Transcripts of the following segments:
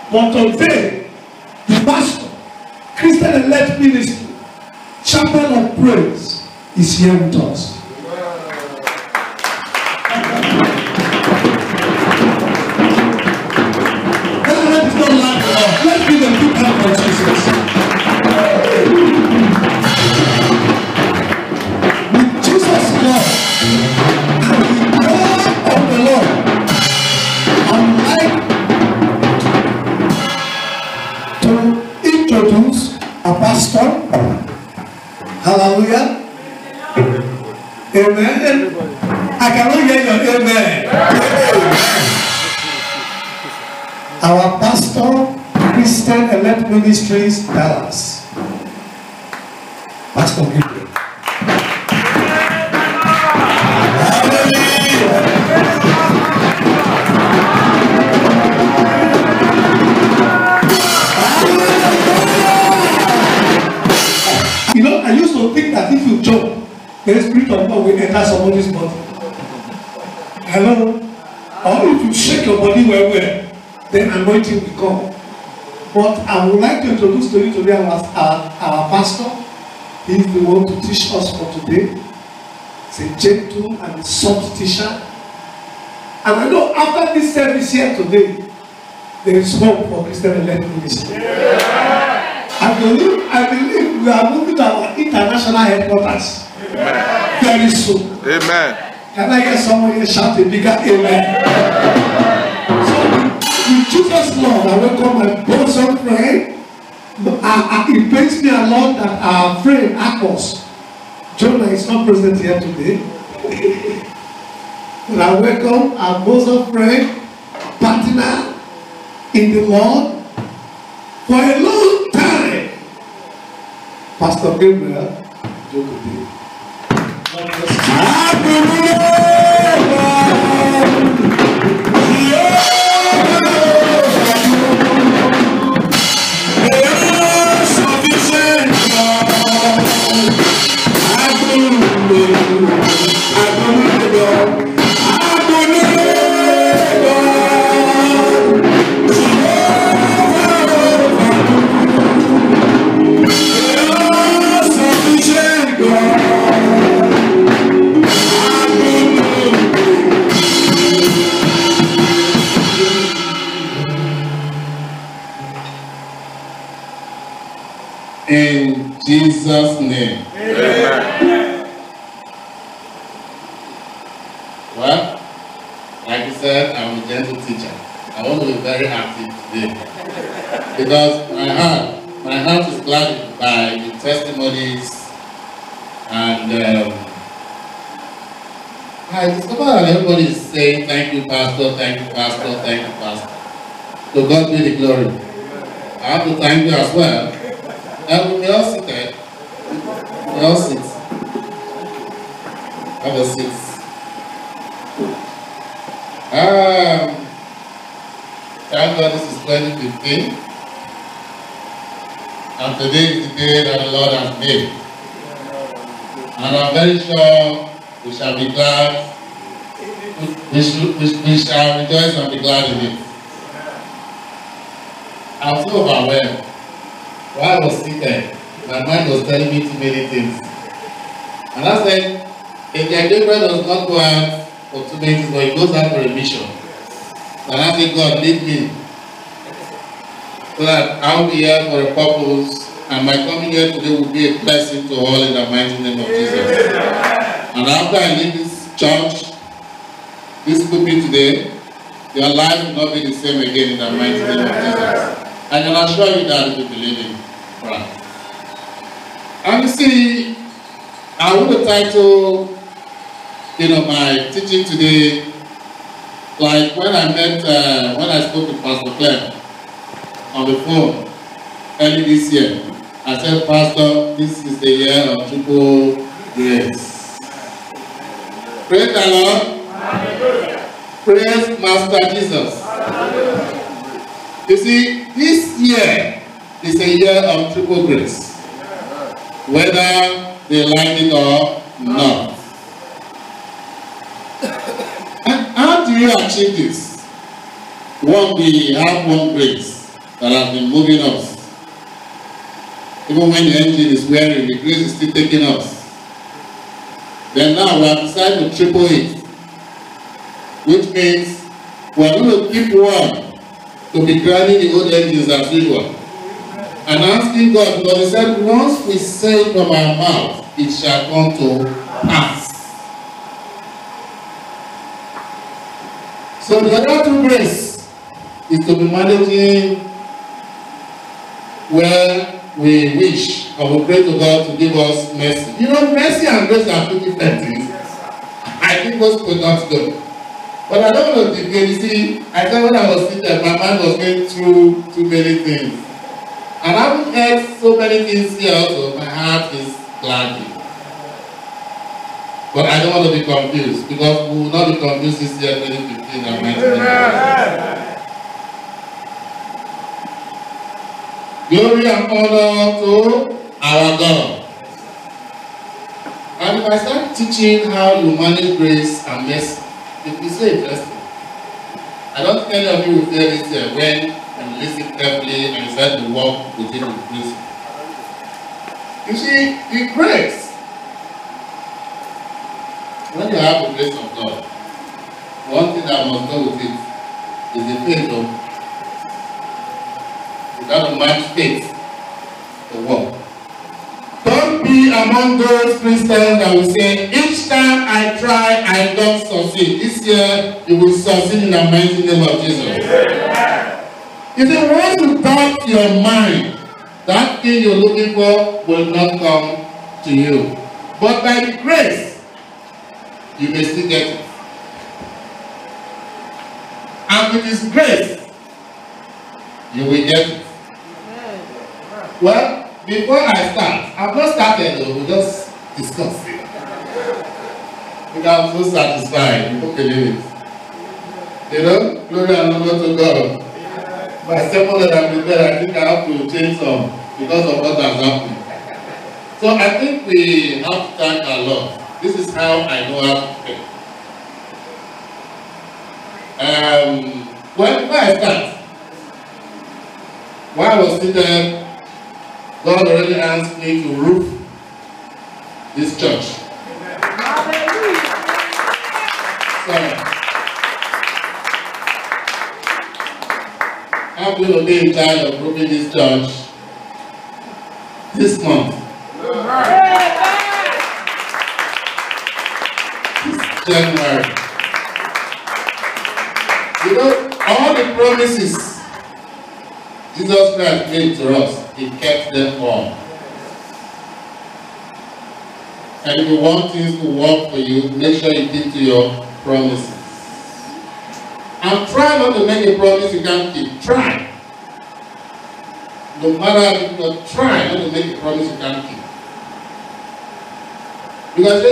But today, the pastor, Christian Elect Ministry, Chapel of Praise, is here with us. Let's give a big hand for Jesus. With Jesus' love and the love of the Lord, I'd like to introduce a pastor. Hallelujah. Amen. I cannot hear your amen. Our pastor, Christian Elect Ministries, Dallas. Pastor Gabriel. You know, I used to think that if you jump, the Spirit of God will enter somebody's body. Hello? Or if you shake your body well, then anointing will come. But I would like to introduce to you today our pastor. He is the one to teach us for today. He's a gentle and soft teacher. And I know after this service here today, there is hope for Christian Elect Ministry. I believe we are moving to our international headquarters very soon. Amen. Can I hear someone here shout a bigger amen? So, with Jesus' Lord, I welcome my bosom friend. It pains me a lot that our friend Akos Jonah is not present here today. But I welcome our bosom friend, partner in the Lord for a long time, Pastor Gabriel Jokode. In Jesus' name. Amen. Well, like you said, I'm a gentle teacher. I want to be very active today because my heart is gladdened by the testimonies, and I discovered that everybody is saying thank you, Pastor, thank you, Pastor, thank you, Pastor. To God be the glory. I have to thank you as well. And we all seated. We all sit. Have a seat. Thank God this is 2015. And today is the day that the Lord has made. And I'm very sure we shall be glad. We shall rejoice and be glad in it. I'm so overwhelmed. While I was seated, my mind was telling me too many things. And I said, if Gabriel does not go out for 2 minutes, but he goes out for a mission. And I said, God, lead me. So that I will be here for a purpose, and my coming here today will be a blessing to all in the mighty name of Jesus. And after I leave this church, this pulpit today, your life will not be the same again in the mighty name of Jesus. I can assure you that if you believe in Christ. And you see, I want to title, my teaching today, like when I spoke to Pastor Claire on the phone early this year. I said, Pastor, this is the year of triple grace. Praise the Lord. Hallelujah. Praise Master Jesus. Hallelujah. You see, this year is a year of triple grace, whether they like it or not. And how do you achieve this? One, we have one grace. that has been moving us. Even when the engine is wearing, the grace is still taking us. Then now we have decided to triple it, which means we are going to keep one to be grinding the old engines as usual. And asking God, because He said, once we say it from our mouth, it shall come to pass. So the other two grace is to be managing where we wish, or we pray to God to give us mercy. You know, mercy and grace are two different things. I think those could not go. But I don't know the way. You see, I thought when I was sitting, my mind was going through too many things. And having heard so many things here also, my heart is gladly. But I don't want to be confused, because we will not be confused this year 2015 and 19. Glory and honor to our God. And if I start teaching how you manage grace and mercy, it will be so interesting. I don't think any of you will feel this year when you listen carefully and start to walk within the grace. You see, the grace, when you have the grace of God, one thing that must go with it is the faith of you got to match faith to walk. Don't be among those Christians that will say, each time I try, I don't succeed. This year, you will succeed in the mighty name of Jesus. If you want to doubt your mind, that thing you're looking for will not come to you. But by the grace, you may still get it. And with His grace, you will get it. Well, before I start, I've not started though, we just discuss it. Because I'm so satisfied, you don't believe it. You know, glory and honor to God. My sermon that I'm prepared, I think I have to change some because of what has happened. So I think we have to thank our Lord. This is how I know how to pray. When I start, while I was sitting, God already asked me to roof this church. So, I'm going to be in charge of roofing this church this month. This January. You know, all the promises Jesus Christ made to us, He kept them all. And if you want things to work for you, make sure you keep to your promises. And try not to make a promise you can't keep. Try. No matter how difficult, try not to make a promise you can't keep. Because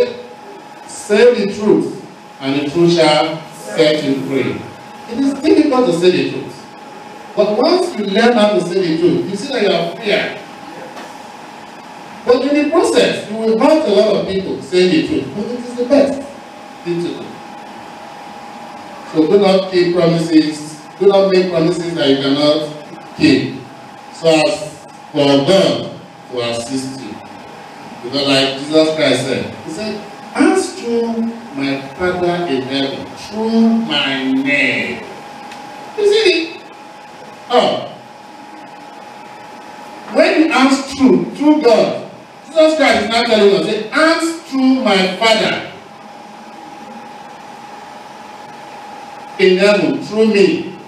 say the truth, and the truth shall set you free. It is difficult to say the truth. But once you learn how to say the truth, you see that you are free. But in the process, you will hurt a lot of people saying the truth. But it is the best thing to do. So do not keep promises. Do not make promises that you cannot keep. So as for God to assist you. Because like Jesus Christ said, He said, ask through my Father in heaven, through my name. You see? When you ask through God, Jesus Christ is not telling us, say, ask through my Father in heaven, through me.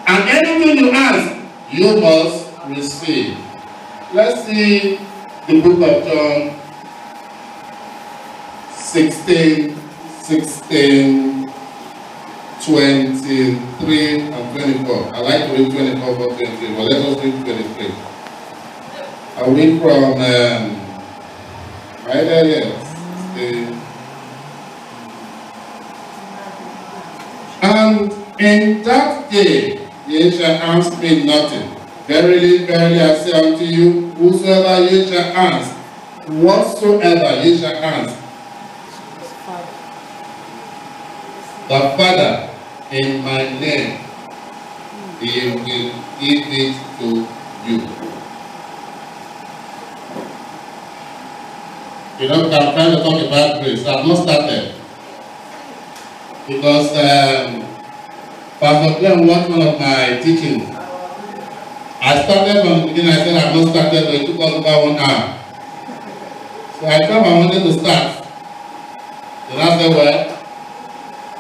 And anything you ask, you must receive. Let's see the book of John 16, 23 and 24. I like to read 24 but 23, but let us read 23. I read from right there, yes. And in that day ye shall ask me nothing. Verily, verily, I say unto you, whosoever ye shall ask, whatsoever ye shall ask, the Father in my name, He will give it to you. You know, I'm trying to talk about grace. I've not started. Because Pastor Glenn watched one of my teachings. I started from the beginning. I said I've not started, but it took us about 1 hour. So I thought I wanted to start. Then I said, well,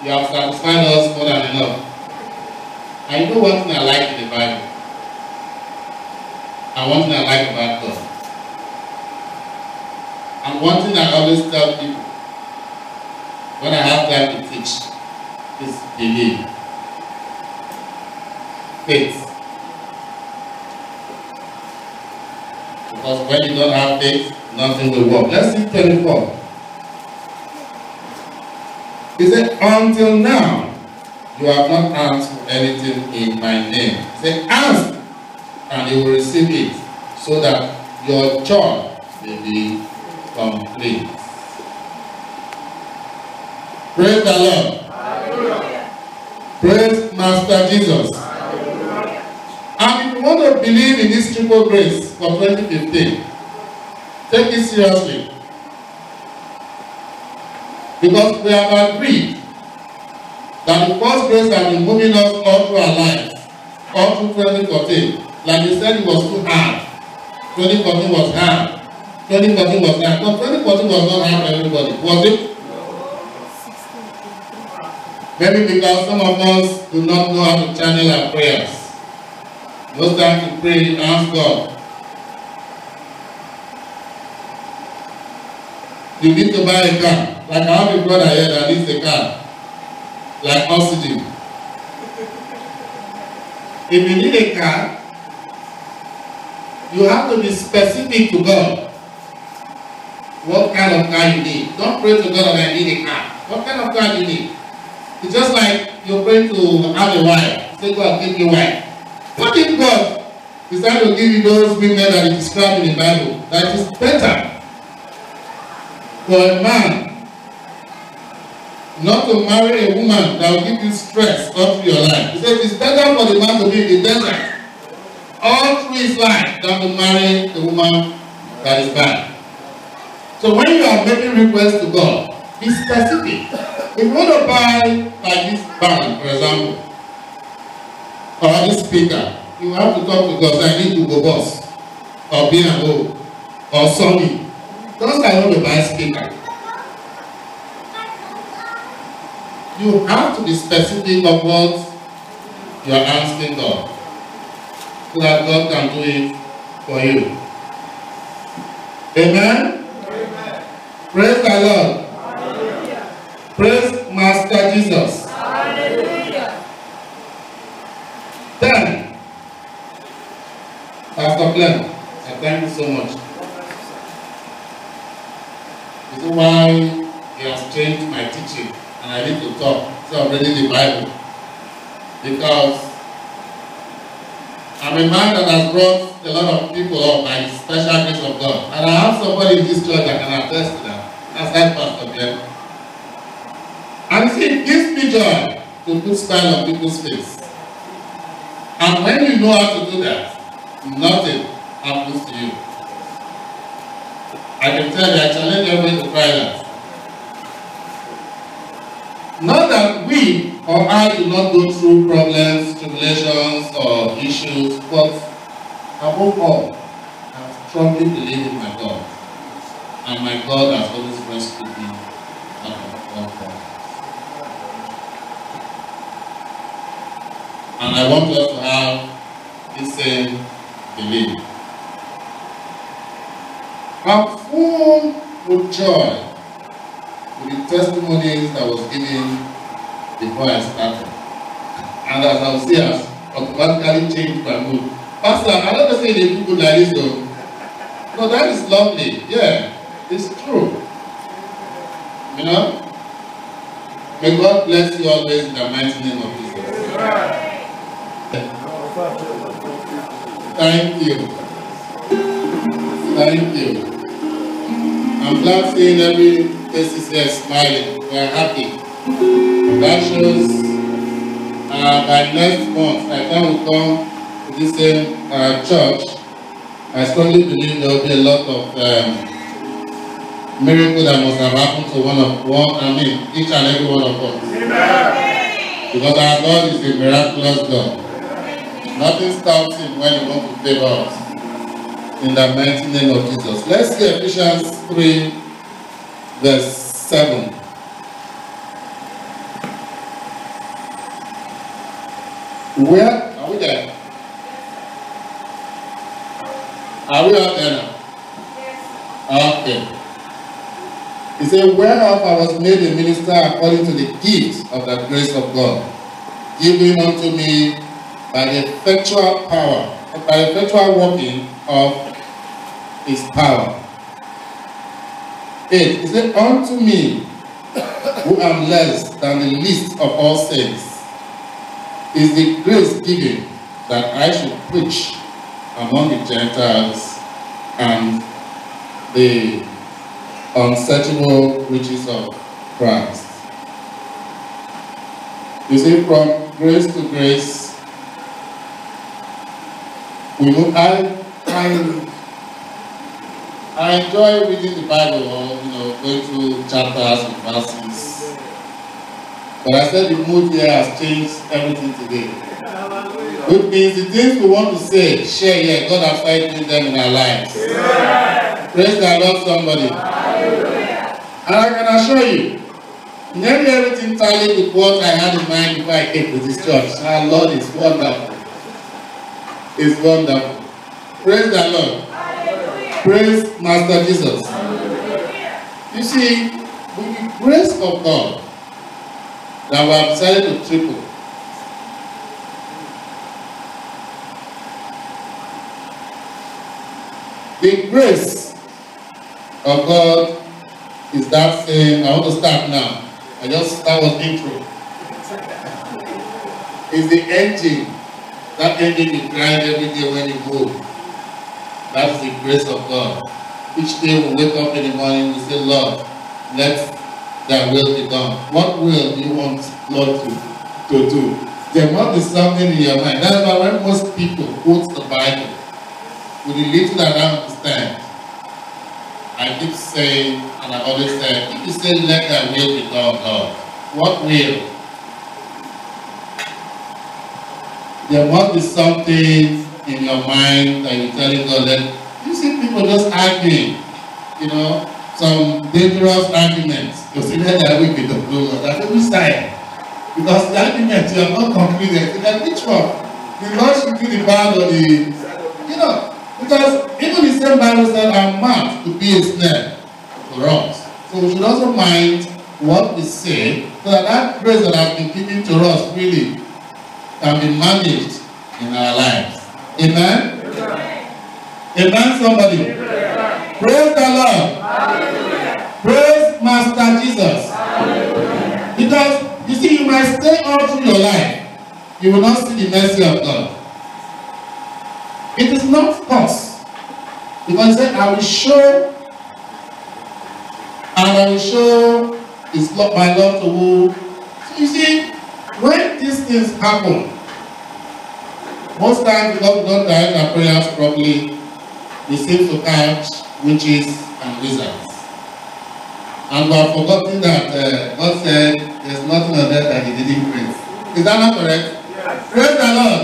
you have satisfied us more than enough. And you know one thing I like in the Bible? And one thing I like about God. And one thing I always tell people when I have time to teach is believe. Faith. Because when you don't have faith, nothing will work. Let's see 24. He said, until now, you have not asked for anything in my name. He said, ask, and you will receive it, so that your joy may be complete. Praise the Lord. Hallelujah. Praise Master Jesus. Hallelujah. And if you want to believe in this triple grace for 2015, take it seriously. Because we have agreed that the first grace has been moving us all through our lives, all through 2014. Like we said, it was too hard. 2014 was hard. 2014 was hard. But 2014 was not hard for everybody. Was it? Maybe because some of us do not know how to channel our prayers. Most times to pray, ask God. You need to buy a car. Like I have a brother here that needs a car. Like oxygen. If you need a car, you have to be specific to God. What kind of car you need. Don't pray to God that I need a car. What kind of car do you need? It's just like you're praying to have a wife. Say, God, give me a wife. What if God decided to give you those women that is described in the Bible? That is better for a man not to marry a woman that will give you stress all through your life. He said it's better for the man to be in the desert all through his life than to marry a woman that is bad. So when you are making requests to God, be specific. If you want to buy like this band, for example, or this speaker, you have to talk to God. I need to go boss, or B&O, or Sony. Don't say I want to buy a speaker. You have to be specific of what you are asking God, so that God can do it for you. Amen? Amen. Praise the Lord. Hallelujah. Praise Master Jesus. Hallelujah. Then, Pastor Glenn, I thank you so much. This is why he has changed my teaching. And I need to talk. So I'm reading the Bible. Because I'm a man that has brought a lot of people up by the special grace of God. And I have somebody in this church that can attest to that. That's like Pastor Glenn. And see, it gives me joy to put smile on people's face. And when you know how to do that, nothing happens to you. I can tell you, I challenge everyone to try that. Not that we or I do not go through problems, tribulations, or issues, but above all, I strongly believe in my God. And my God has always rescued me out of all problems. And I want us to have the same belief. I'm full with joy with the testimonies that was given before I started. And as I will see, I automatically changed my mood. Pastor, I don't say they do good like this though. No, that is lovely. Yeah, it's true. You know? May God bless you always in the mighty name of Jesus. Thank you. Thank you. I'm glad seeing every face here smiling. We are happy. That shows by next month, I can we come to this same church, I strongly believe there will be a lot of miracles that must have happened to each and every one of us. Amen. Because our God is a miraculous God. Nothing stops him when he wants to favor us. In the mighty name of Jesus. Let's see Ephesians 3, verse 7. Where are we there? Are we out there now? Yes. Okay. He said, whereof I was made a minister according to the gift of the grace of God, given unto me by the effectual power, by the effectual working of his power. 8. He said, unto me, who am less than the least of all saints, is the grace given that I should preach among the Gentiles and the unsearchable riches of Christ. You see, from grace to grace, we move. I enjoy reading the Bible, or going through chapters and verses. But I said the mood here has changed everything today. Which means the things we want to say, share here, God has started doing them in our lives. Yeah. Praise the Lord, somebody. Hallelujah. And I can assure you, nearly everything tallied with what I had in mind before I came to this church. Our Lord is wonderful. It's wonderful. Praise the Lord. Hallelujah. Praise Master Jesus. Hallelujah. You see, with the grace of God, that we have decided to triple. The grace of God is that same. I want to start now. That was intro. It's the engine. That engine you grind every day when you move. That's the grace of God. Each day we wake up in the morning, we say, Lord, let thy will be done. What will you want Lord to do? There must be something in your mind. That's why when most people quote the Bible, with the little that I understand, I keep saying, and I always say, if you say, let thy will be done, God, what will? There must be something in your mind that you're telling God that you see people just arguing, some dangerous arguments. You see, let thy will be done, Lord. That's every side. Because the argument you have not concluded. Which one? The Lord should give the bad or the, because even the same Bible said, I'm marked to be a snare for us. So we should also mind what we say, so that that grace that has been given to us really can be managed in our lives. Amen? Amen, somebody? Amen. Praise the Lord. Hallelujah. Praise Master Jesus. Hallelujah. Because, you see, you might stay all through your life, you will not see the mercy of God. It is not force. Because he said, I will show, and I will show his love, my love to who. So you see, when these things happen, most times because we don't direct our prayers properly, we seem to catch witches and wizards. And we have forgotten that God said there's nothing on earth that he didn't create. Is that not correct? Yes. Praise the Lord.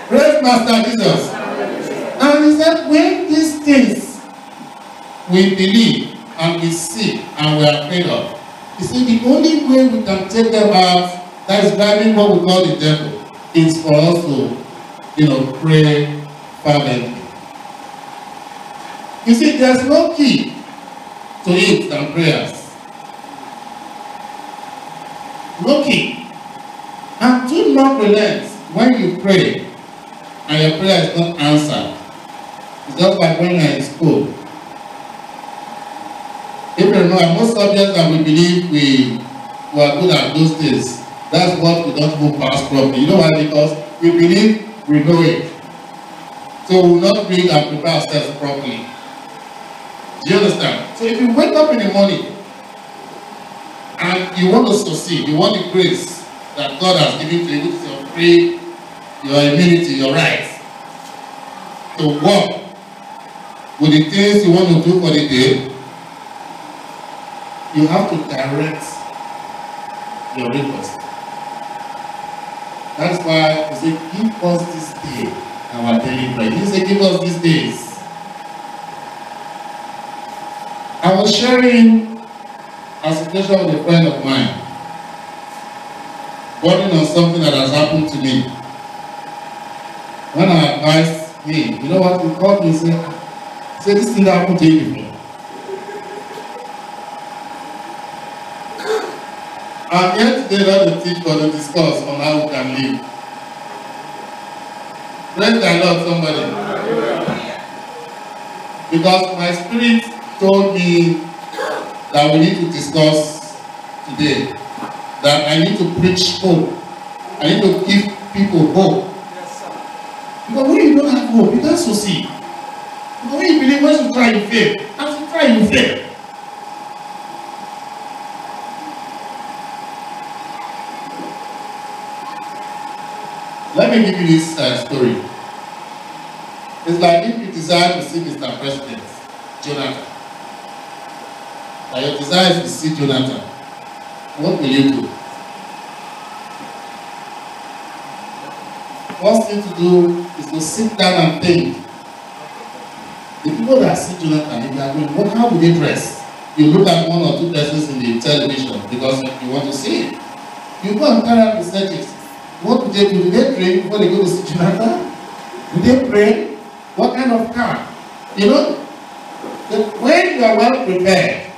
Praise Master Jesus. And he said, when these things we believe and we see and we are afraid of, you see, the only way we can take them out, that is driving what we call the devil, is for us to, pray fervently. You see, there's no key to it than prayers. No key. And do not relent when you pray and your prayer is not answered. It's just like when you're in school. If you know, most subjects that we believe we are good at those days, that's what we don't move past properly. You know why? Because we believe we know it. So we will not read and prepare ourselves properly. Do you understand? So if you wake up in the morning and you want to succeed, you want the grace that God has given to you, which is your free your immunity, your rights to work with the things you want to do for the day, you have to direct your request. That's why he said, give us this day our daily bread. He said, give us these days. I was sharing a situation with a friend of mine, working on something that has happened to me. When I advised him, you know what, he called me and said, this thing happened to you before. I'm here today not to teach but to discuss on how we can live. Praise the Lord, somebody. Because my spirit told me that we need to discuss today. That I need to preach hope. I need to give people hope. Because when you don't have hope, you can't succeed. Because when you believe once you try, you fail. As you try, you fail. Let me give you this story. It's like if you desire to see Mr. President, Jonathan. Like your desire is to see Jonathan. What will you do? First thing to do is to sit down and think. The people that see Jonathan, if they are going, how do they dress? You look at one or two persons in the television because you want to see it. You go and carry out the searches. What do they do? Do they pray before they go to see Jonathan? Do they pray? What kind of car? You know, when you are well prepared,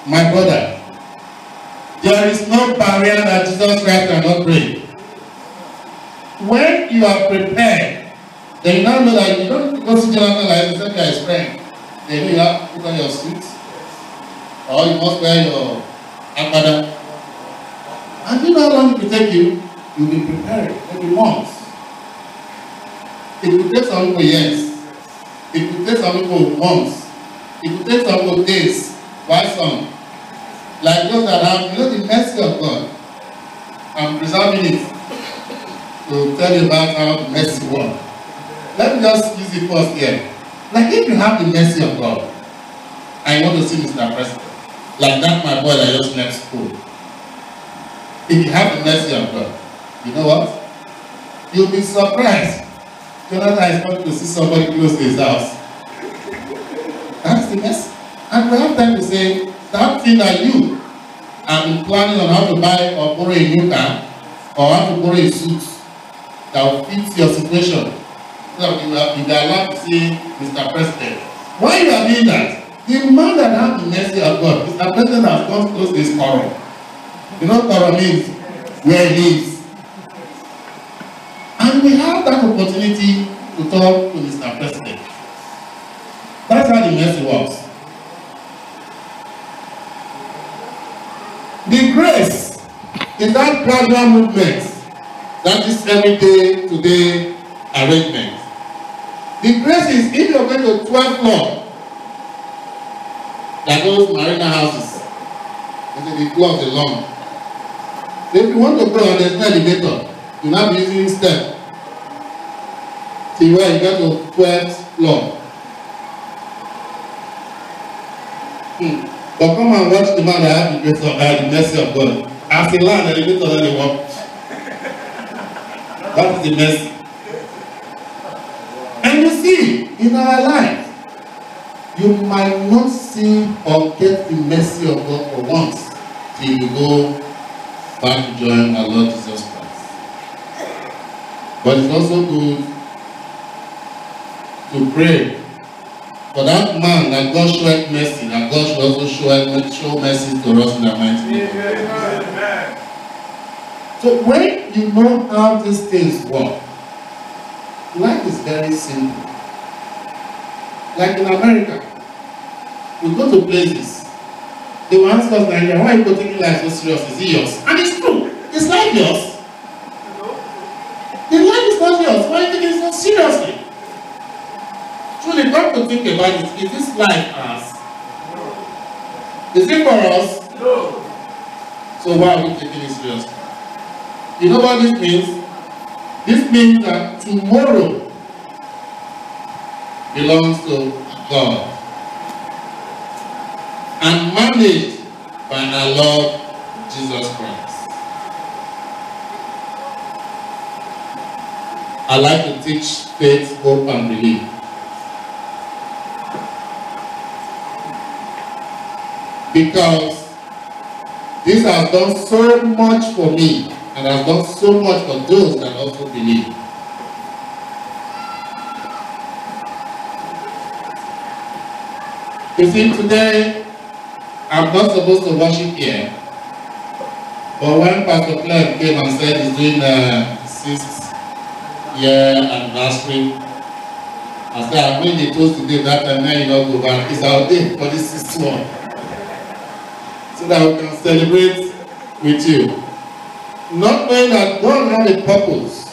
my brother, there is no barrier that Jesus Christ cannot break. When you are prepared, then you now know that you don't need to go see Jonathan like you said you are his friend. Then you have to put on your suit, or you must wear your agbada. And you know how long it will take you? You will be prepared maybe months. It will take some people years. It will take some people months. It will take some people days. Why some? Like those that have, you know, the mercy of God. I'm preserving it to tell you about how the mercy works. Let me just use it first here. Like if you have the mercy of God, I want to see Mr. President. Like that my boy that just left school. If you have the mercy of God, you know what? You'll be surprised. Jonathan is going to see somebody close to his house. That's the mercy. And we have time to say, that thing that you have been planning on how to buy or borrow a new car, or how to borrow a suit that will fit your situation, so that you will be allowed to see Mr. President. Why you are doing that? The man that has the mercy of God, Mr. President has come close to his quarrel. You know what quarrel means? Where he lives. And we have that opportunity to talk to Mr. President. That's how the mercy works. The grace is that gradual movement that is everyday, today arrangement. The grace is if you're going to 12th floor, like those marina houses, the floors along. If you want to go on the elevator, you now be using step till where you get to 12th floor. But come and watch the man that have the grace of God, the mercy of God. As he land, the elevator doesn't walk. That is the mercy. And you see, in our life, you might not see or get the mercy of God for once till you go back to join our Lord Jesus Christ. But it's also good to pray for that man that God showed mercy, that God should also show mercy to us in the mighty name of Jesus. So when you know how these things work, life is very simple. Like in America, we go to places, they will ask us, Nigeria, why are you taking life so serious? Is it yours? And it's true. It's like yours. The life is not yours. Why are you taking it so seriously? Truly, come to think about it. Is this life ours? Is it for us? No. So why are we taking it seriously? You know what this means? This means that tomorrow belongs to God and managed by our Lord Jesus Christ. I like to teach faith, hope, and belief. Because this has done so much for me and has done so much for those that also believe. You see, today I'm not supposed to worship here, but when Pastor Clem came and said he's doing a 6th year anniversary, I said, I'm going to toast today that time, now you don't go back. It's our day for this 6th one. So that we can celebrate with you. Not knowing that God had a purpose.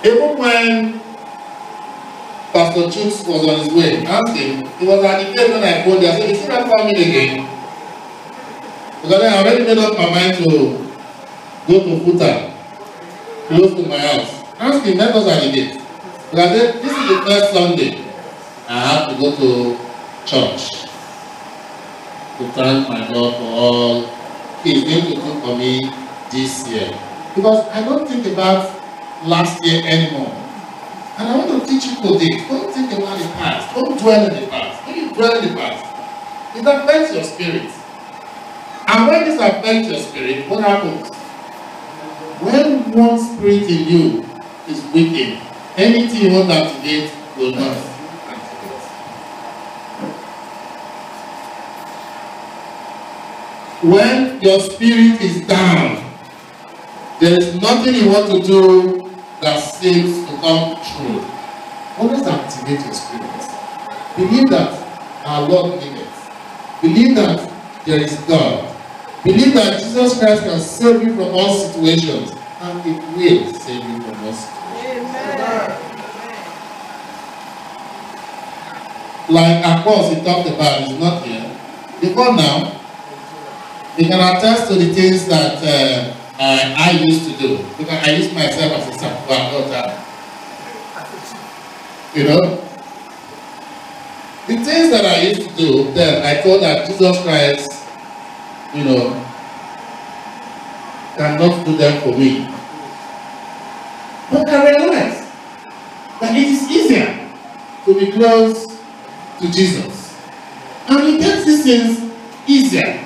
Even when Pastor Chooks was on his way, asked him, he was at the place when I phoned him, I said, you see that family again? Because I already made up my mind to go to Futa, close to my house. Ask him, let us at the gate. Because I said, this is the first Sunday I have to go to church to thank my Lord for all He's going to do for me this year. Because I don't think about last year anymore. And I want to teach you today, don't think about the past. Don't dwell in the past. When you dwell in the past, it affects your spirit. And when this affects your spirit, what happens? When one spirit in you is weakened, anything you want to activate will not activate. When your spirit is down, there is nothing you want to do that seems to come true. Always activate your spirit. Believe that our Lord liveth. Believe that there is God. Believe that Jesus Christ can save you from all situations, and it will save you from all situations. Amen. Like of course he talked about, he's not here. Before now, he can attest to the things that I used to do. Because I used myself as a sacrifice. You know? The things that I used to do, then I thought that Jesus Christ, you know, cannot do them for me. But I realized that it is easier to be close to Jesus. And he gets these things easier,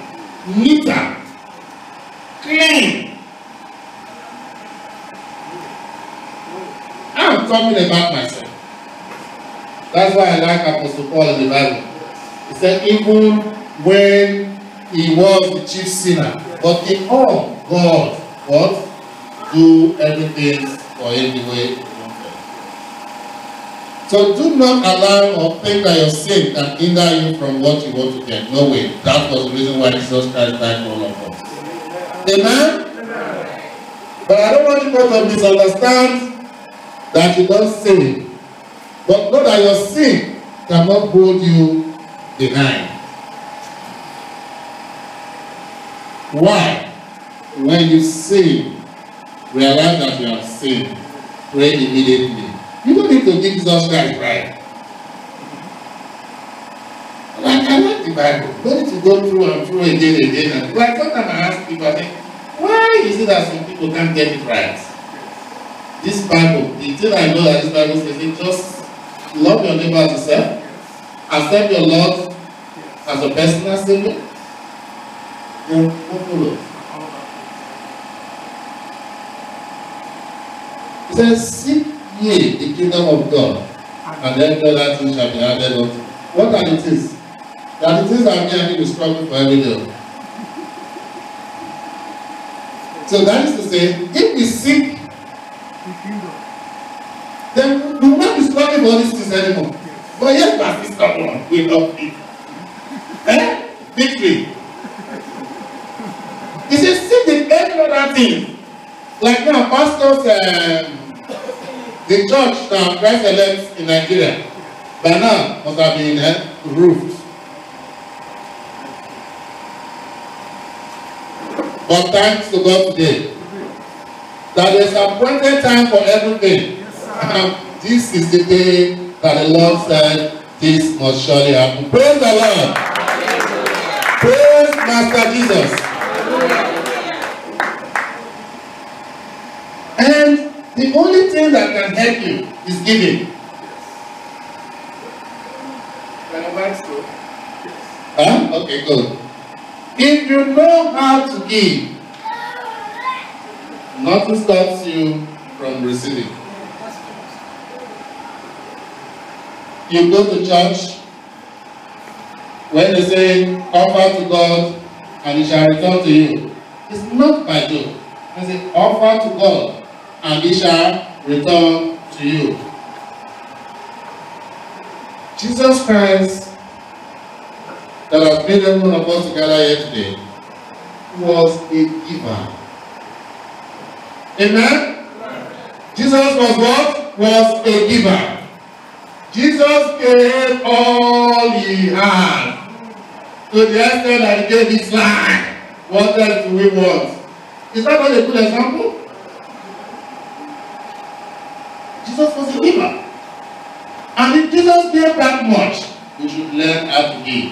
neater, clean. I'm talking about myself. That's why I like Apostle Paul in the Bible. He said, even when he was the chief sinner, but in all, God, what? Do everything for him the way he wanted. So do not allow or think that your sin can hinder you from what you want to get. No way. That was the reason why Jesus Christ died for all of us. Amen? Amen. But I don't want you to misunderstand that you don't sin. But know that your sin cannot hold you behind. Why? When you sin, realize that you have sinned. Pray immediately. You don't need to give Jesus Christ right. Like I like the Bible. You don't need to go through and through again. And like sometimes I ask people, I think, why is it that some people can't get it right? This Bible, the thing I know that this Bible says, it just love your neighbor as yourself, accept your Lord as a personal savior, then follow. It says, seek ye the kingdom of God, and then all that things shall be added unto you. What are the things? There are the things that me and you will struggle for every day. So that is to say, if we seek, then we will not be struggling for all these things anymore. But yes, but this one will not be. Victory. He says, seek the every other thing. Like now, pastors, the church now, Christ elect in Nigeria, by now must have been roofed. But thanks to God today, That there's an appointed time for everything. This is the day that the Lord said this must surely happen. Praise the Lord. Praise Master Jesus. And the only thing that can help you is giving. Huh? Okay, good. If you know how to give, nothing stops you from receiving. You go to church, when they say, offer to God, and He shall return to you. It's not by joke. They say, offer to God, and He shall return to you. Jesus Christ, that has made every one of us together here today, was a giver. Amen? Jesus was what? Was a giver. Jesus gave all He had, to the extent that He gave His life. What else do we want? Is that not a good example? Jesus was a giver. And if Jesus gave that much, we should learn how to give.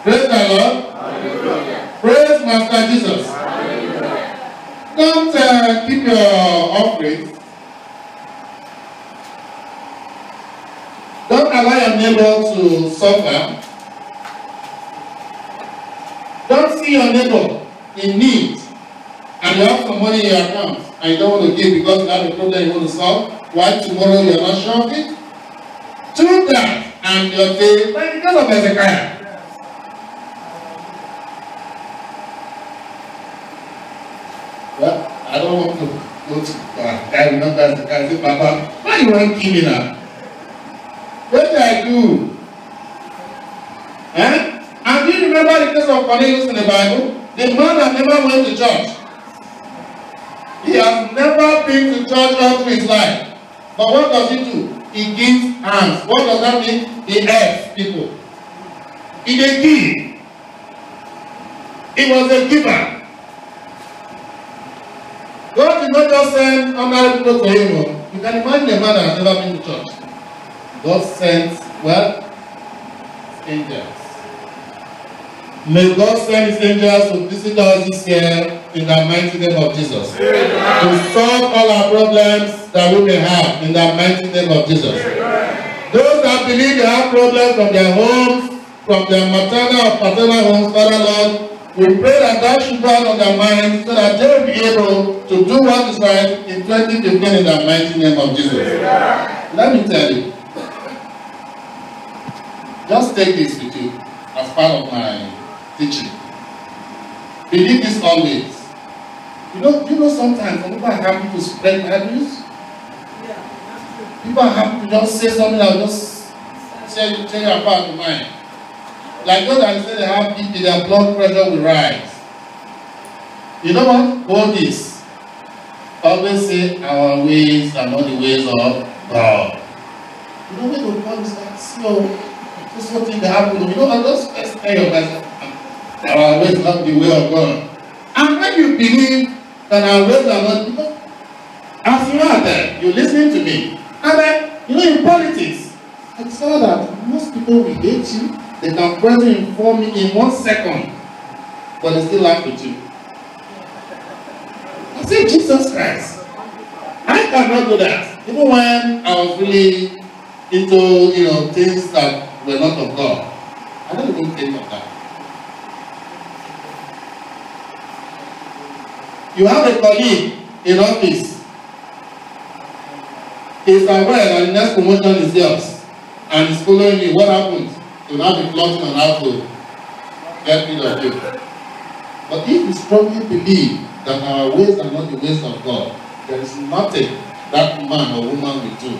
Praise the Lord. Hallelujah. Praise Master Jesus. Hallelujah. Don't keep your offerings. Don't allow your neighbor to suffer. Don't see your neighbor in need and you have some money in your account and you don't want to give because you have a problem you want to solve. Why tomorrow you are not sure of it? Do that and you'll say, like because of Hezekiah. Well, I don't want to go to I remember Hezekiah say, Papa, why you want to kill me now? What did I do? Eh? And do you remember the case of Cornelius in the Bible? The man that never went to church. He has never been to church all through his life. But what does he do? He gives alms. What does that mean? He helps people. He did give. He was a giver. God did not just send ordinary people to him. You can imagine a man that has never been to church. God sent, well, angels. May God send His angels to visit us this year in the mighty name of Jesus. Amen. To solve all our problems that we may have in the mighty name of Jesus. Amen. Those that believe they have problems from their homes, from their maternal or paternal homes, Father Lord, we pray that should go out on their minds so that they will be able to do what is right in 2015 in the mighty name of Jesus. Amen. Let me tell you, just take this with you as part of my teaching. Believe this always. You know sometimes when people are happy to spread bad news, people are happy to just say something that will just tell you apart the mind. Like those that say they have BP, their blood pressure will rise. You know what? Hold this. Always say our ways are not the ways of God. You know when the God is like, this is what thing that happen. You know, I just tell you myself, our ways are not the way of God. And when you believe that our ways are not, because as you are there, you're listening to me. And then, you know, in politics, I saw that most people will hate you. They can press you in 1 second, but they still laugh with you. I said, Jesus Christ, I cannot do that. Even when I was really into, things that were not of God. I don't even think of that. You have a colleague in office. He's aware that the next promotion is yours. And he's following you. What happens? You'll now be plotting on how to get rid of you. But if you strongly believe that our ways are not the ways of God, there is nothing that man or woman will do,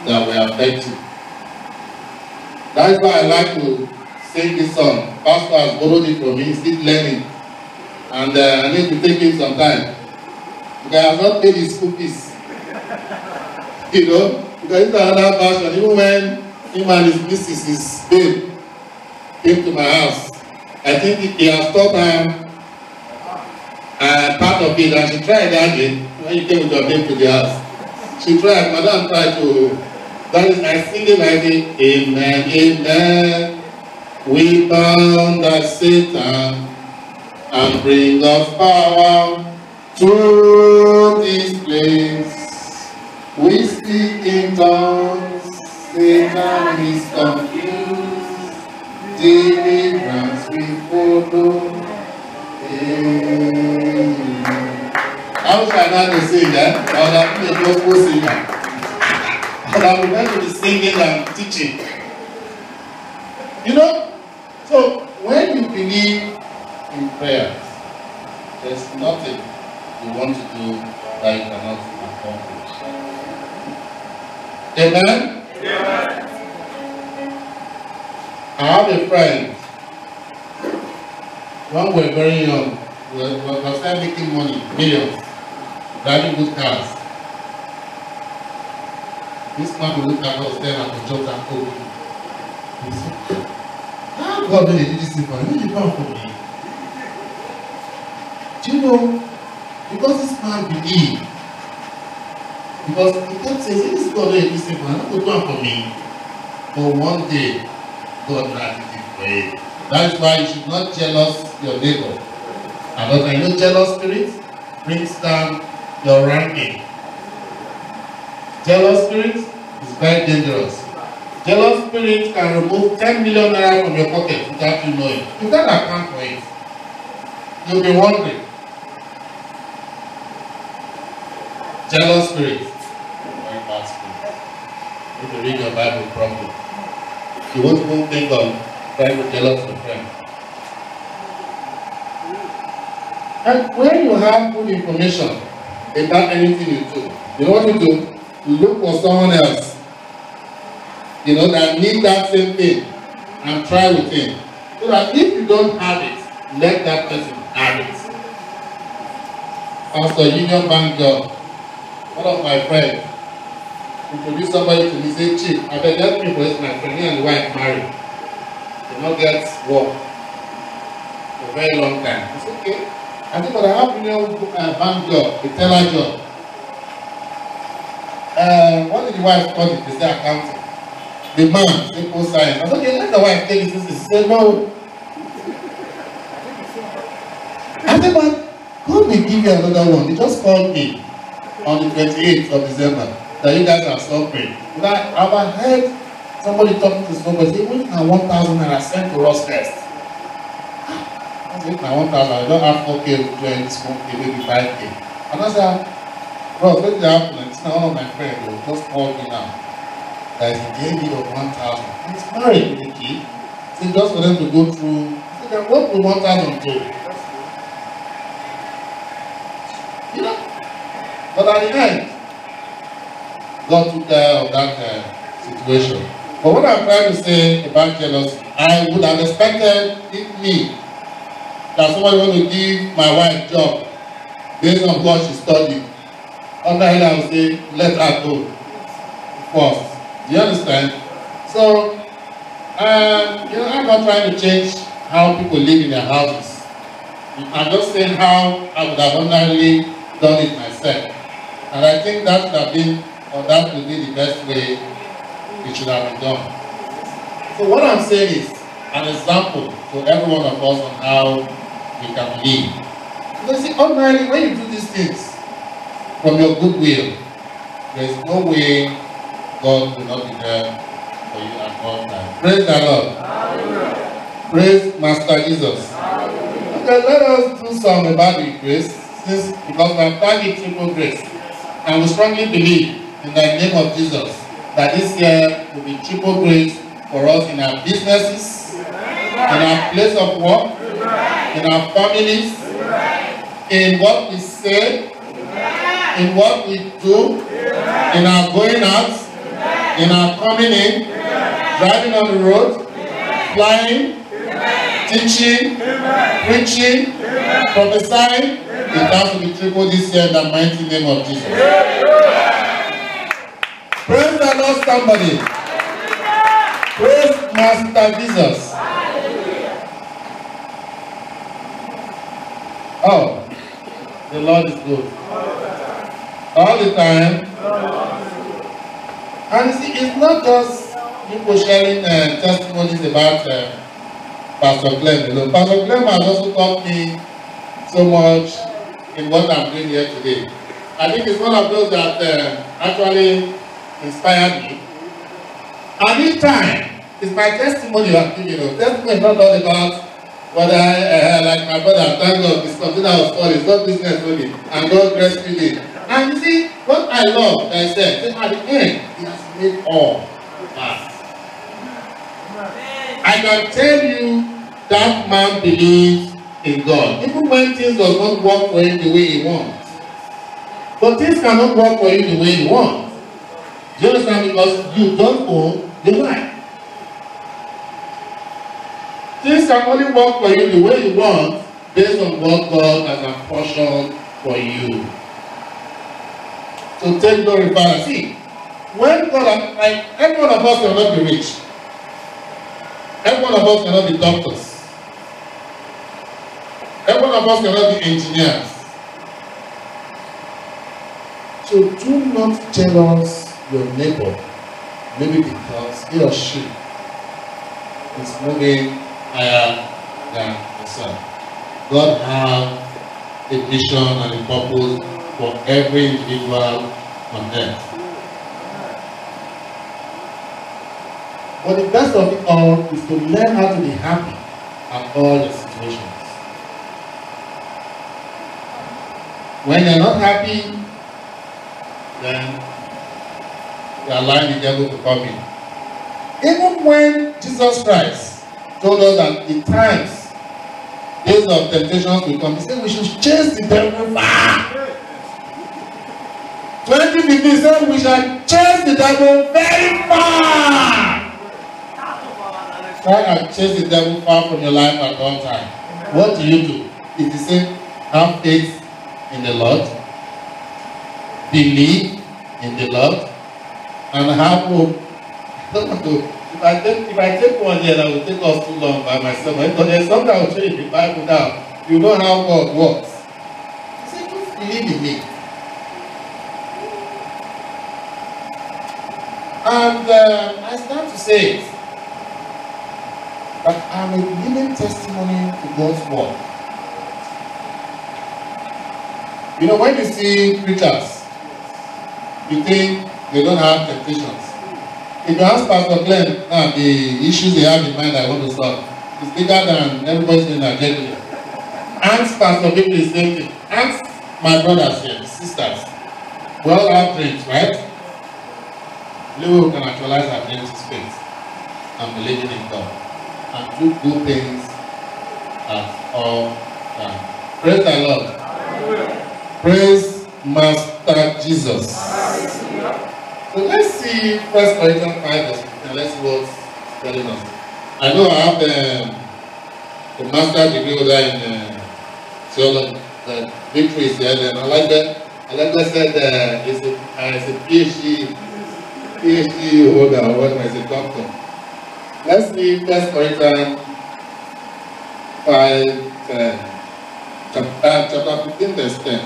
that will affect you. That's why I like to sing this song. Pastor has borrowed it from me, he's still learning. And I need to take him some time. Because I have not paid his school fees. Because it's another version. Even when him and his missus, his babe, came to my house, I think he has taught her part of it, and she tried that day when you came with your babe to the house. She tried, Madam tried to, that is, I sing it like it, amen, amen. We bound that Satan and bring us power to this place. We speak in tongues, Satan is confused, deliverance we follow. Amen. How shall I not sing that? Or that we go singer? Or that we're going to be singing and teaching? You know, so when you believe in prayers, there's nothing you want to do that you cannot accomplish. Amen? Yeah. I have a friend. When we were very young, we were still making money, millions, driving good cars. This man will look at us then at the jobs and go. He said, how God did this thing for me? He did not for me. Do you know? Because this man believed. Because he kept saying, this God did this thing for me, I'm not going for me. But one day, God granted it for him. That is why you should not jealous your neighbor. And what I know, jealous spirit brings down your ranking. Jealous spirit is very dangerous. Jealous spirit can remove 10 million naira from your pocket without you knowing. You can't account for it. You'll be wondering. Jealous spirit. Very bad spirit. If you read your Bible properly, you won't even think of trying to jealous your friend. And when you have good information about anything you do, you know what you do? You look for someone else, you know, that need that same thing and try with him. So that if you don't have it, let that person have it. Pastor Union Bank job, one of my friends introduced somebody to me, say, Chief, I beg help me for this, my friend, he and the wife married. They not get work for a very long time. I said, okay. I think, but I have Union Bank job, a teller job. What did the wife call it? They say accounting. The man, simple science. I said, okay, let the wife take this. He said, no. I said, but God will give you another one. They just called me on the 28th of December that you guys are suffering. But I've heard somebody talking to somebody say, wait now 1,000 naira sent to us first. I said, now 1,000, I don't have 4K to join this 1K, maybe 5K. And I said, bro, what did happen? It's now one of my friends who just called me now. That is a daily of 1,000. He's married with a kid. So just for them to go through, so then what will 1,000 do? You know? But at the end, God took care of that situation. But what I'm trying to say about jealousy, I would have expected it me that somebody want to give my wife a job based on what she studied. Under here I would say, let her go first. Do you understand? So, you know, I'm not trying to change how people live in their houses. I'm just saying how I would have ordinarily done it myself. And I think that would have been, or that would be the best way it should have been done. So what I'm saying is an example to every one of us on how we can live. Because see, ordinarily, when you do these things from your goodwill, there is no way God will not be there for you at all times. Praise the Lord. Hallelujah. Praise Master Jesus. Hallelujah. Okay, let us do some about the grace, because we have targeted triple grace. And we strongly believe in the name of Jesus that this year will be triple grace for us in our businesses, in our place of work, in our families, in what we say, in what we do, in our going out, in our coming in, driving on the road, flying, teaching, preaching, prophesying. It has to be triple this year in the mighty name of Jesus. Praise the Lord, somebody. Praise Master Jesus. Oh, The Lord is good. All the time. And you see, it's not just people sharing testimonies about Pastor Glenn. You know, Pastor Glenn has also taught me so much in what I'm doing here today. I think it's one of those that actually inspired me. And each time, it's my testimony I'm giving. You know, testimony is not all about whether like my brother, thank God, it's something I was called, it's not business only, and God rescued me. And you see, what I love, like I said, at the end, He has made all pass. I can tell you that man believes in God, even when things does not work for him the way he wants. But things cannot work for you the way you want. Do you understand? Because you don't own the life. Things can only work for you the way you want based on what God has apportioned for you. So take glory, Father. See, when God, like every one of us cannot be rich. Every one of us cannot be doctors. Every one of us cannot be engineers. So do not jealous your neighbor, maybe because he or she is moving higher than yourself. God has a mission and a purpose for every individual on earth. But the best of it all is to learn how to be happy at all the situations. When you're not happy, then you are allowing the devil to come in. Even when Jesus Christ told us that the times, days of temptations will come, He said we should chase the devil far. 2015 said we shall chase the devil very far. Try and chase the devil far from your life at all time. What do? It's the same. Have faith in the Lord, believe in the Lord, and have hope. If I take one here, that will take us too long by myself. Because there's something I will show you in the Bible now. You know how God works. He said, just believe in me. And I start to say it. But I'm a living testimony to God's word. You know, when you see preachers, you think they don't have temptations. If you ask Pastor Glenn, the issues they have in mind I want to solve, it's bigger than everybody's in Nigeria. Ask Pastor Victor the same thing. Ask my brothers here, sisters. We all have dreams, right? Little can actualize our dreams is faith and believing in God. And do good things at all times. Praise the Lord. Praise Master Jesus. So let's see 1 Corinthians 5 verse 15. Let's see what's telling us. I know I have the master degree holder in theology. The victory is there. Then I like that said it's a PhD holder, or what is a doctor. Let's see 1 Corinthians 5, chapter 15, verse 10.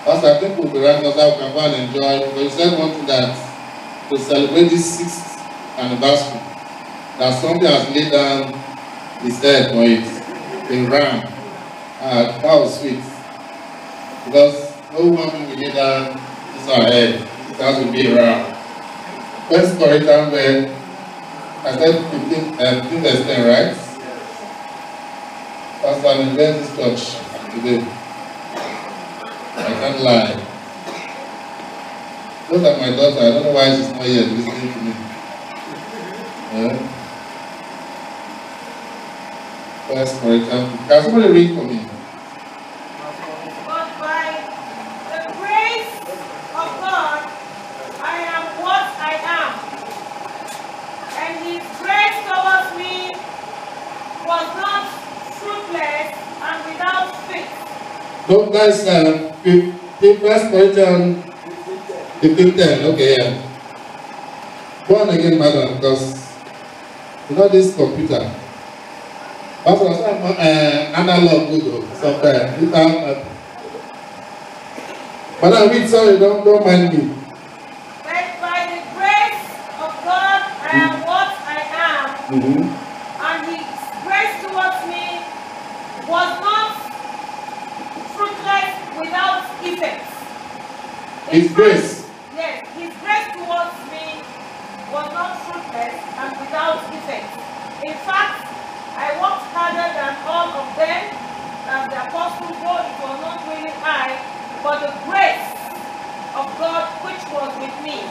I think we'll be right now so we can go and enjoy. But he said one thing that to celebrate this 6th anniversary, that somebody has laid down his head for it, a ram. That was sweet. Because no woman will lay down this our head, it has to be a ram. 1 Corinthians, when I said 15 verse 10, right? Pastor, I'm in this church today. I can't lie. Look at my daughter. I don't know why she's not here listening to me. First Corinthians. Can somebody read for me? But by the grace of God, I am what I am. And His grace towards me was not fruitless and without faith. No, guys, 1 Corinthians 15:10. Okay, yeah. Go on again, madam, because you know this computer. Also, some analog good somewhere. But I read, sorry, don't mind me. But by the grace of God, I am what I am. And His grace towards me was not fruitless without effect. His grace. Yes, His grace towards me was not fruitless and without effect. In fact, I worked harder than all of them, as the apostle, though it was not really I, but the grace of God which was with me.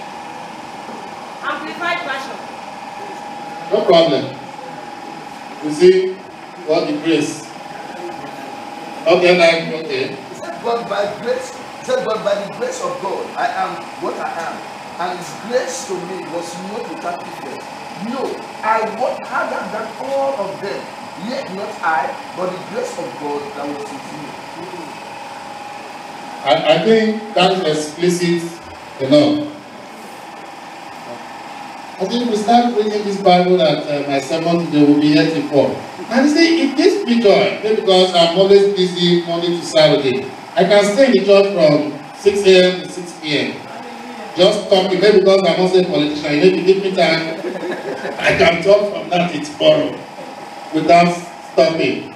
Amplified version. No problem. You see what the grace. Okay, okay. He said, but by grace, he said, but by the grace of God, I am what I am. And His grace to me was not without effect. No, I worked harder than all of them. Yet not I, but the grace of God that was with me. I think that is explicit enough. I think we start reading this Bible that my sermon today will be 84. And you see, it gives me joy, maybe because I'm always busy Monday to Saturday. I can stay in the church from 6 a.m. to 6 p.m. Just talking, maybe because I'm also a politician. You know, if you give me time, I can talk from that to tomorrow without stopping.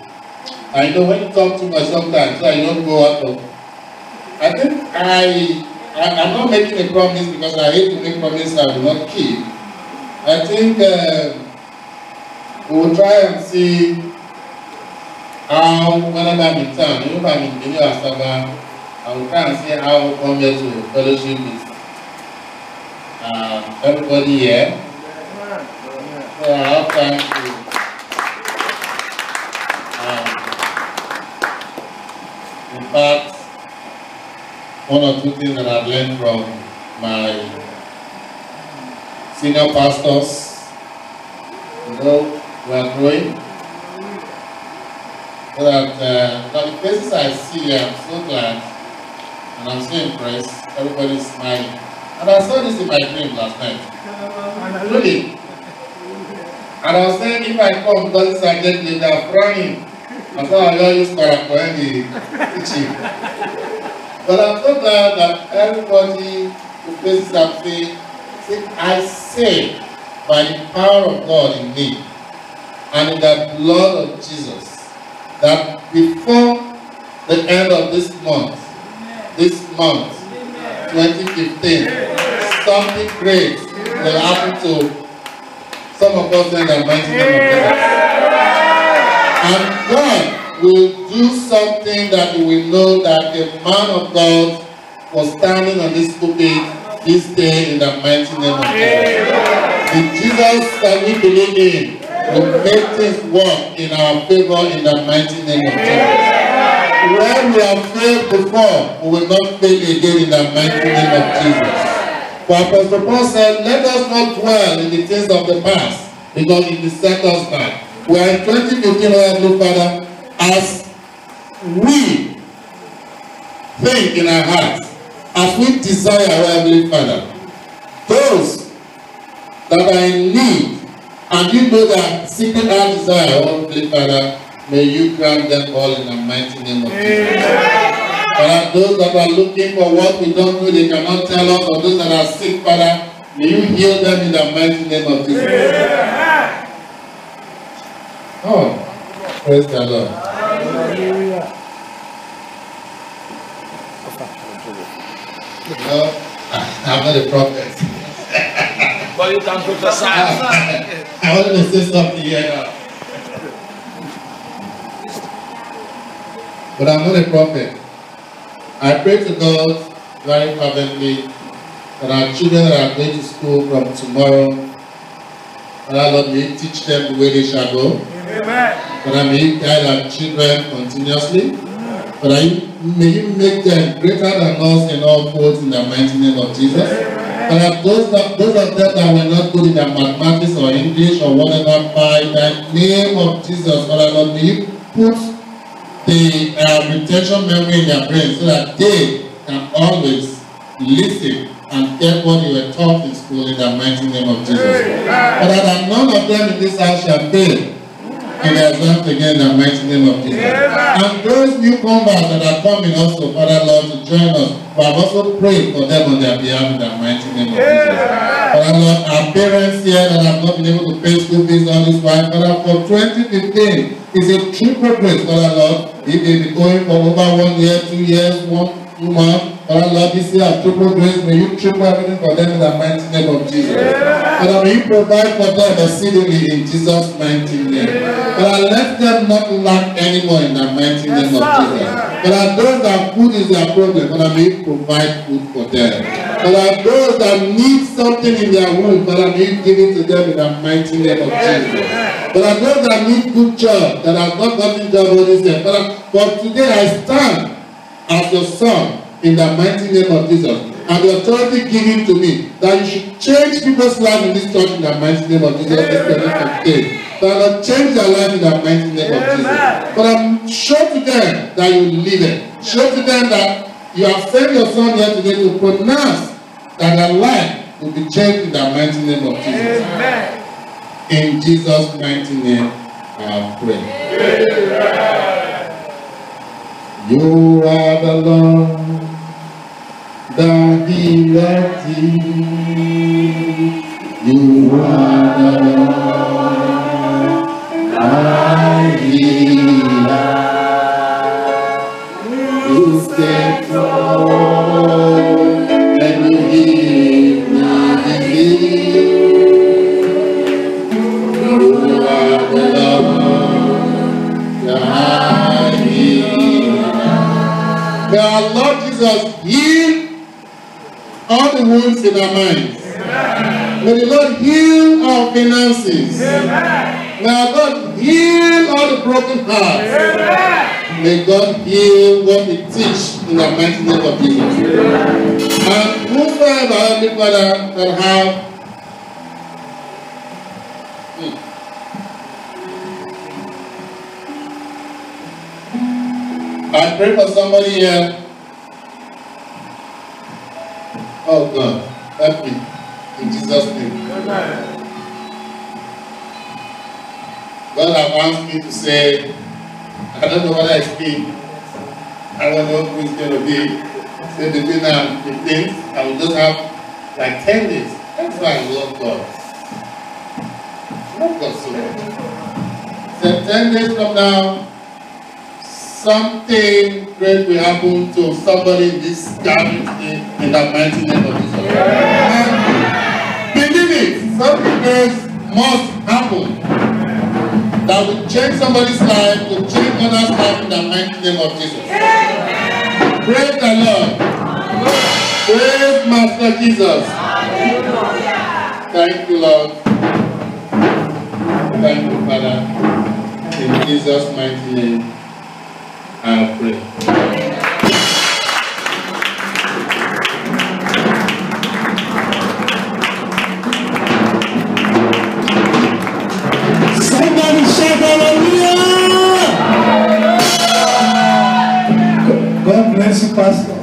I know when you talk too much sometimes, so I don't go out of. I think I'm not making a promise because I hate to make promises I will not keep. I think we will try and see how, whenever I'm in town, even if I'm in Benin or Asaba, I will try and see how we come here to fellowship with everybody here. So I have time to in fact, one or two things that I've learned from my senior pastors, you know, we are growing. So that the places I see, I'm so glad and I'm so impressed. Everybody's smiling. And I saw this in my dream last night. Really. And I was saying if I come because this I get late, they're frowning. I thought I always start for any teaching. But I'm so glad that everybody who places up saying, I say by the power of God in me and in the blood of Jesus that before the end of this month, 2015, something great will happen to some of us in the mighty name of Jesus. And God will do something that you will know that a man of God was standing on this pulpit this day in the mighty name of Jesus. The Jesus that we believe in will make things work in our favor in the mighty name of Jesus. Where we have failed before, we will not fail again in the mighty name of Jesus. For Apostle Paul said, let us not dwell in the things of the past, because it will set us back. We are in 2015, Heavenly Father, as we think in our hearts, as we desire, Heavenly Father, those that are in need, and you know that secret our desire, Heavenly Father, may you grant them all in the mighty name of Jesus. Father, those that are looking for what we don't know, they cannot tell us, or those that are sick, Father, may you heal them in the mighty name of Jesus. Oh, praise the Lord. No, I'm not a prophet. But you can prophesy. I want to say something here now. But I'm not a prophet. I pray to God very fervently that our children that are going to school from tomorrow, that Lord may you teach them the way they shall go. That may you guide our children continuously. That may you make them greater than us in all folds in the mighty name of Jesus. That those of them that were not good in their mathematics or English or whatever, by the name of Jesus, Father Lord, may you put the retention memory in their brain so that they can always listen and get what they were taught in school in the mighty name of Jesus. But that none of them in this house shall fail. in the exams again in the mighty name of Jesus. And those newcomers that are coming also, Father Lord, to join us, we have also prayed for them on their behalf in the mighty name of Jesus. Father Lord, our parents here that have not been able to pay school fees all this while, Father, for 2015 is a triple grace, Father Lord. If they've been going for over 1 year, 2 years, 2 months, Father Lord, this year of triple grace, may you triple everything for them in the mighty name of Jesus. Father, may you provide for them exceedingly in Jesus' mighty name. Father, let them not lack anymore in the mighty name of Jesus. Father, those that food is their problem, Father, may you provide food for them. Father, those that need something in their womb, Father, may you give it to them in the mighty name of Jesus. Father, those that need good job, that have not gotten job all this year, Father, for today I stand as your son in the mighty name of Jesus. And the authority given to me that you should change people's life in this church in the mighty name of Jesus. Father, change their life in the mighty name of Jesus. Father, show to them that you live it. Show to them that you have sent your son here today to pronounce that their life will be changed in the mighty name of Jesus. In Jesus' mighty name, I pray. You are the Lord, the healer. You are the Lord, my healer. You stay strong and you heal my disease. You are the Lord, the healer. May our Lord Jesus heal all the wounds in our minds. May the Lord heal our finances. May our God heal all the broken hearts. May God heal what we teach in the mighty name of Jesus. And whosoever, Heavenly Father, that have I pray for somebody here. Oh God, help me. In Jesus' name. God have asked me to say, I don't know what I speak. I don't know who it's going to be. Say between now and 15, I will just have like 10 days. That's why I love God. Love God so much. So 10 days from now, something great will happen to somebody in this gathering today in the mighty name of Jesus. And believe it, something great must happen that will change somebody's life, will change others' life in the mighty name of Jesus. Praise the Lord. Praise Master Jesus. Thank you, Lord. Thank you, Father. In Jesus' mighty name, I pray. Somebody shout hallelujah! God bless you, Pastor.